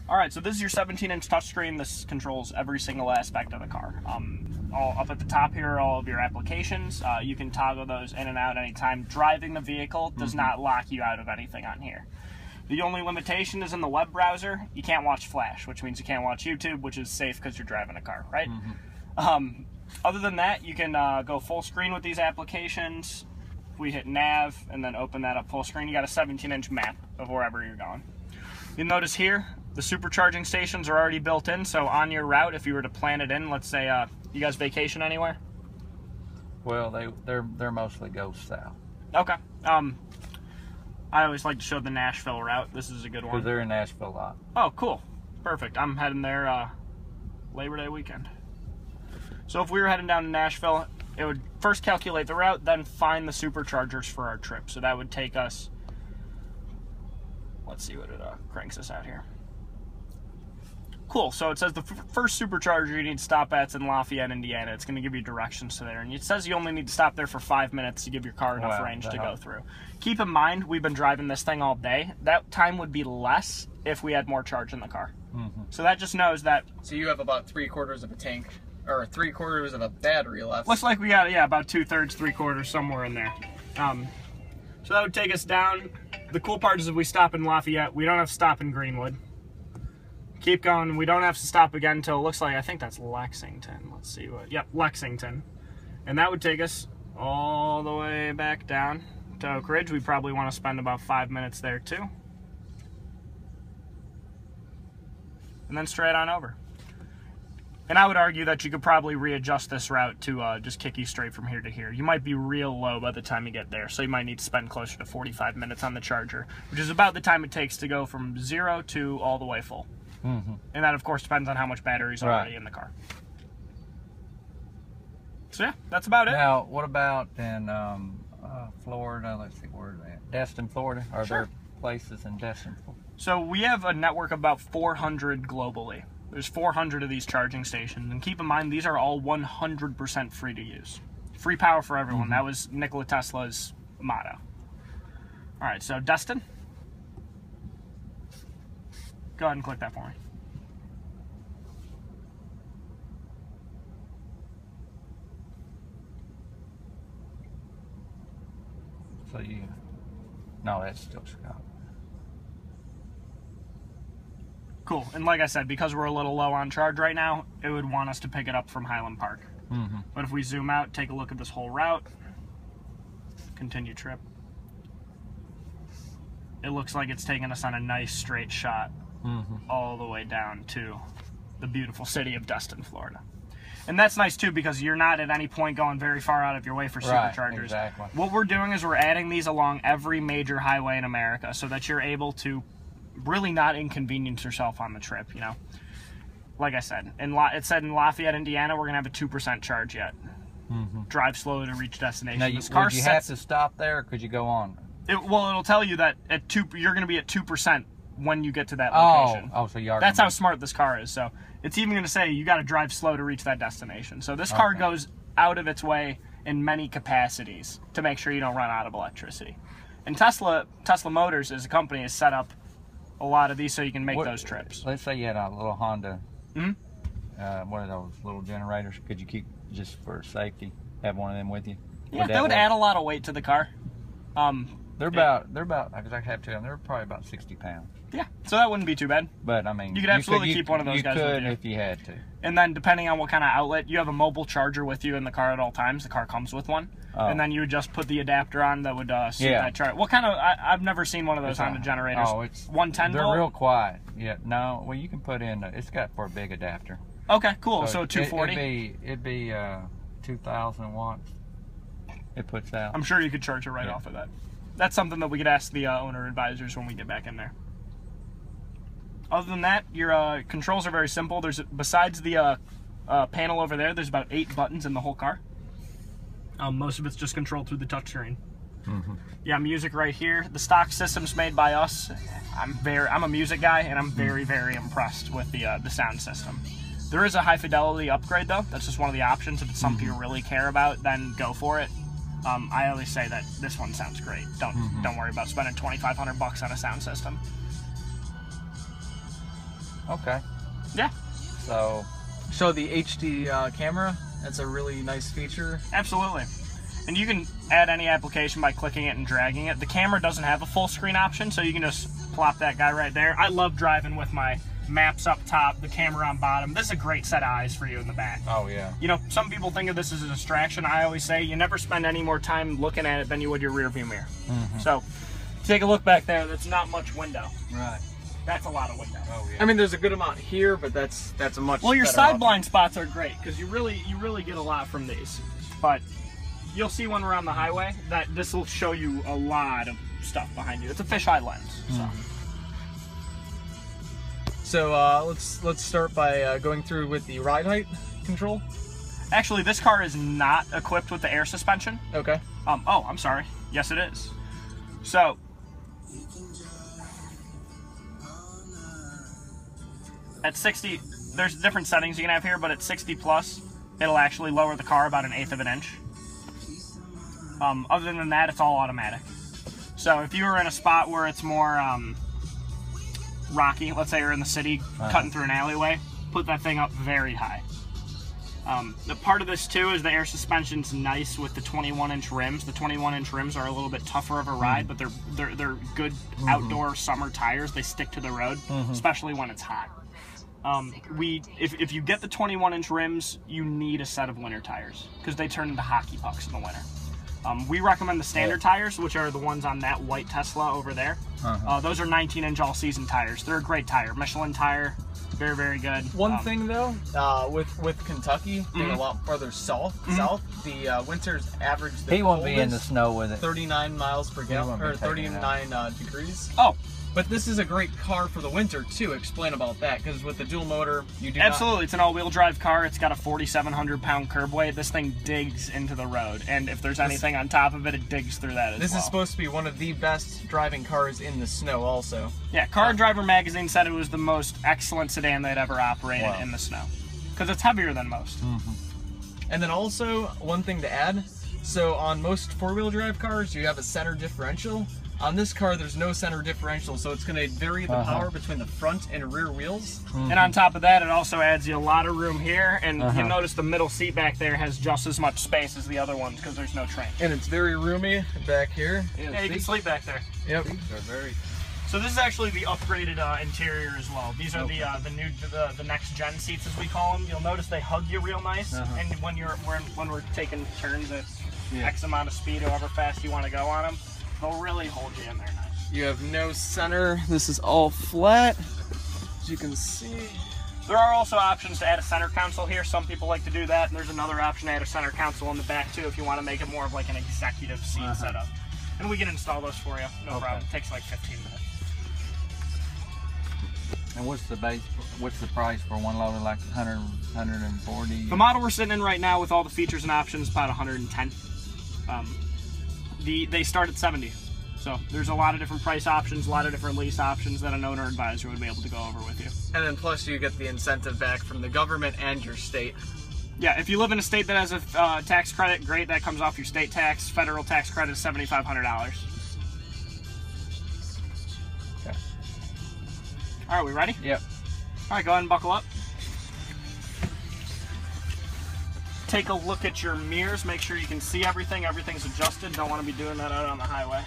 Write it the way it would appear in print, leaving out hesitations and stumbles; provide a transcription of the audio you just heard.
All right, so this is your 17-inch touchscreen. This controls every single aspect of the car. All up at the top here are all of your applications. You can toggle those in and out anytime. Driving the vehicle does not lock you out of anything on here. The only limitation is in the web browser. You can't watch Flash, which means you can't watch YouTube, which is safe because you're driving a car, right? Other than that, you can go full screen with these applications. If we hit nav and then open that up full screen, you got a 17-inch map of wherever you're going. You'll notice here, the supercharging stations are already built in, so on your route, if you were to plan it in, let's say you guys vacation anywhere? Well, they're mostly go south. Okay. I always like to show the Nashville route. This is a good one. Because they're in Nashville a lot. Oh, cool. Perfect. I'm heading there Labor Day weekend. So if we were heading down to Nashville, it would first calculate the route, then find the superchargers for our trip. So that would take us, let's see what it cranks us out here. Cool, so it says the first supercharger you need to stop at is in Lafayette, Indiana. It's going to give you directions to there. And it says you only need to stop there for 5 minutes to give your car enough range to go through. Keep in mind, we've been driving this thing all day. That time would be less if we had more charge in the car. So that just knows that... So you have about 3/4 of a tank, or 3/4 of a battery left. Looks like we got, yeah, about 2/3, 3/4, somewhere in there. So that would take us down. The cool part is if we stop in Lafayette, we don't have to stop in Greenwood. Keep going. We don't have to stop again until it looks like, I think that's Lexington. Let's see what, yep, Lexington. And that would take us all the way back down to Oak Ridge. We probably want to spend about 5 minutes there too. And then straight on over. And I would argue that you could probably readjust this route to just kick you straight from here to here. You might be real low by the time you get there, so you might need to spend closer to 45 minutes on the charger, which is about the time it takes to go from 0 to all the way full. And that, of course, depends on how much battery's already in the car. So, yeah, that's about it. Now, what about in Florida? Let's see, where are they at? Destin, Florida? Are there places in Destin, Florida? So, we have a network of about 400 globally. There's 400 of these charging stations. And keep in mind, these are all 100% free to use. Free power for everyone. That was Nikola Tesla's motto. All right, so Destin. Go ahead and click that for me. So no, that's still Chicago. Cool, and like I said, because we're a little low on charge right now, it would want us to pick it up from Highland Park. But if we zoom out, take a look at this whole route, continue trip, it looks like it's taking us on a nice straight shot all the way down to the beautiful city of Destin, Florida. And that's nice too, because you're not at any point going very far out of your way for superchargers. Exactly. What we're doing is we're adding these along every major highway in America so that you're able to really not inconvenience yourself on the trip, you know. Like I said, it said in Lafayette, Indiana, we're going to have a 2% charge yet. Drive slow to reach destination. Now, would you have to stop there, or could you go on? Well, it'll tell you that you're going to be at 2% when you get to that location. So you are. That's how smart this car is. So it's even going to say you got to drive slow to reach that destination. So this car goes out of its way in many capacities to make sure you don't run out of electricity. And Tesla Motors as a company has set up a lot of these so you can make those trips. Let's say you had a little Honda. One of those little generators. Could you keep, just for safety, have one of them with you? Yeah, that would add a lot of weight to the car. They're about, because I have two of them, they're probably about 60 pounds. Yeah, so that wouldn't be too bad. But, I mean, you could absolutely keep one of those guys with you. You could if you had to. And then, depending on what kind of outlet, you have a mobile charger with you in the car at all times. The car comes with one. And then you would just put the adapter on that would suit that charge. What kind of, I've never seen one of those Honda generators. Oh, it's 110 volt? They're real quiet. Yeah, no, well, you can put in, it's got for a big adapter. Okay, cool. So 240? It'd be 2,000 watts. It puts out. I'm sure you could charge it right off of that. That's something that we could ask the owner advisors when we get back in there. Other than that, your controls are very simple. There's, besides the panel over there, there's about 8 buttons in the whole car. Most of it's just controlled through the touchscreen. Yeah, music right here. The stock system's made by us. I'm a music guy, and I'm very, very impressed with the sound system. There is a high fidelity upgrade though. That's just one of the options. If it's something you really care about, then go for it. I always say that this one sounds great. Don't worry about spending $2,500 on a sound system. Okay. Yeah. So. Show the HD camera. That's a really nice feature. Absolutely. And you can add any application by clicking it and dragging it. The camera doesn't have a full screen option, so you can just plop that guy right there. I love driving with my maps up top, the camera on bottom. This is a great set of eyes for you in the back. Oh, yeah. You know, some people think of this as a distraction. I always say you never spend any more time looking at it than you would your rear view mirror. So, take a look back there. That's not much window. Right. That's a lot of window. Oh, yeah. I mean, there's a good amount here, but that's a much well, your better side option. blind spots are great because you really get a lot from these. But you'll see when we're on the highway that this will show you a lot of stuff behind you. It's a fisheye lens. So let's start by going through with the ride height control. Actually, this car is not equipped with the air suspension. Okay. Oh, I'm sorry. Yes, it is. So, at 60, there's different settings you can have here, but at 60 plus, it'll actually lower the car about 1/8 of an inch. Other than that, it's all automatic. So if you were in a spot where it's more rocky, let's say you're in the city, cutting through an alleyway, put that thing up very high. The part of this too is the air suspension's nice with the 21-inch rims. The 21-inch rims are a little bit tougher of a ride, but they're good outdoor summer tires. They stick to the road, especially when it's hot. If you get the 21-inch rims, you need a set of winter tires because they turn into hockey pucks in the winter. We recommend the standard tires, which are the ones on that white Tesla over there. Those are 19-inch all-season tires. They're a great tire. Michelin tire, very, very good. One thing though, with Kentucky being a lot farther south, the winters average the He won't be in the coldest snow with it. 39 miles per gallon, won't be or taking it 39 degrees. Oh, But this is a great car for the winter too. Explain about that, because with the dual motor, you do absolutely. It's an all-wheel drive car. It's got a 4,700-pound curb weight. This thing digs into the road, and if there's anything on top of it, it digs through that as well. This is supposed to be one of the best driving cars in the snow also. Yeah, Car and Driver magazine said it was the most excellent sedan they'd ever operated in the snow, because it's heavier than most. And then also, one thing to add, so on most four-wheel drive cars, you have a center differential. On this car, there's no center differential, so it's going to vary the power between the front and rear wheels. And on top of that, it also adds you a lot of room here, and you'll notice the middle seat back there has just as much space as the other ones because there's no trim. And it's very roomy back here. Yeah, you can sleep back there. Yep. So this is actually the upgraded interior as well. These are the next gen seats, as we call them. You'll notice they hug you real nice, and when we're taking turns at X amount of speed, however fast you want to go on them, they'll really hold you in there nice. You have no center. This is all flat, as you can see. There are also options to add a center console here. Some people like to do that, and there's another option to add a center console in the back too if you want to make it more of like an executive seat setup. And we can install those for you, no problem. It takes like 15 minutes. And what's the price for one loader, like 100, 140? The model we're sitting in right now with all the features and options, about 110. They start at 70. So there's a lot of different price options, a lot of different lease options that an owner advisor would be able to go over with you. And then plus you get the incentive back from the government and your state. Yeah, if you live in a state that has a tax credit, great, that comes off your state tax. Federal tax credit is $7,500. Okay. All right, we ready? Yep. All right, go ahead and buckle up. Take a look at your mirrors. Make sure you can see everything. Everything's adjusted. Don't want to be doing that out on the highway.